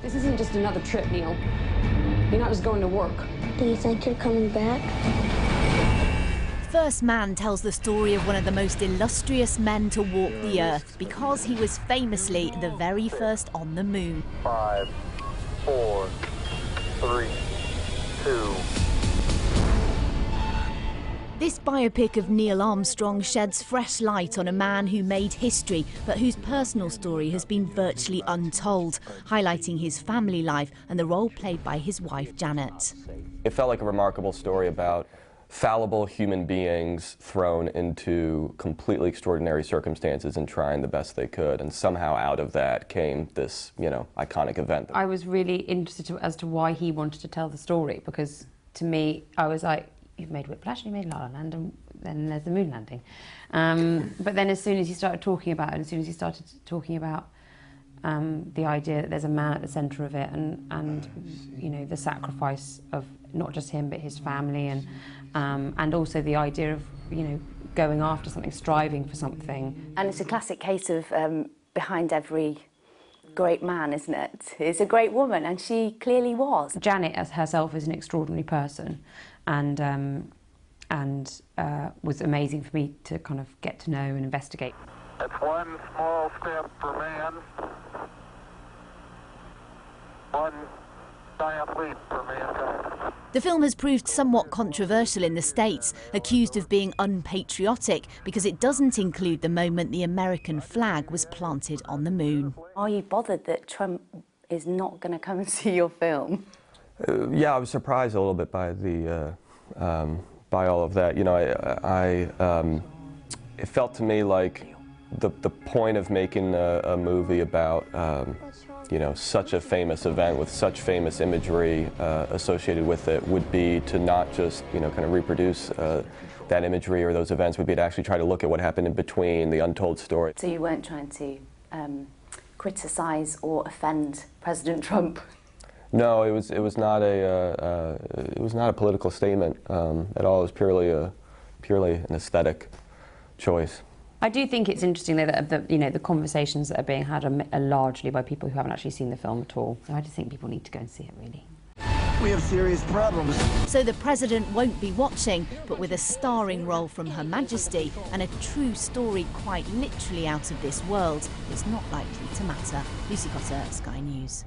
This isn't just another trip, Neil. You're not just going to work. Do you think you're coming back? First Man tells the story of one of the most illustrious men to walk the earth because he was famously the very first on the moon. 5, 4, 3, 2. This biopic of Neil Armstrong sheds fresh light on a man who made history, but whose personal story has been virtually untold, highlighting his family life and the role played by his wife, Janet. It felt like a remarkable story about fallible human beings thrown into completely extraordinary circumstances and trying the best they could, and somehow out of that came this, iconic event. I was really interested as to why he wanted to tell the story, because to me, I was like, you've made Whiplash and you made La La Land, and then there's the moon landing. But then as soon as he started talking about it, as soon as he started talking about the idea that there's a man at the centre of it, and the sacrifice of not just him but his family, and also the idea of going after something, striving for something. And it's a classic case of behind every great man, isn't it? It's a great woman, and she clearly was. Janet as herself is an extraordinary person, and was amazing for me to kind of get to know and investigate. It's one small step for man, one giant leap for mankind. The film has proved somewhat controversial in the States, accused of being unpatriotic because it doesn't include the moment the American flag was planted on the moon. Are you bothered that Trump is not going to come and see your film? Yeah, I was surprised a little bit by by all of that. It felt to me like the point of making a movie about such a famous event with such famous imagery associated with it would be to not just kind of reproduce that imagery or those events, would be to actually try to look at what happened in between, the untold story. So you weren't trying to criticise or offend President Trump? No, it was not a political statement at all. It was purely an aesthetic choice. I do think it's interesting though that the conversations that are being had are largely by people who haven't actually seen the film at all. So I just think people need to go and see it, really. We have serious problems. So the president won't be watching, but with a starring role from Her Majesty and a true story quite literally out of this world, it's not likely to matter. Lucy Cotter, Sky News.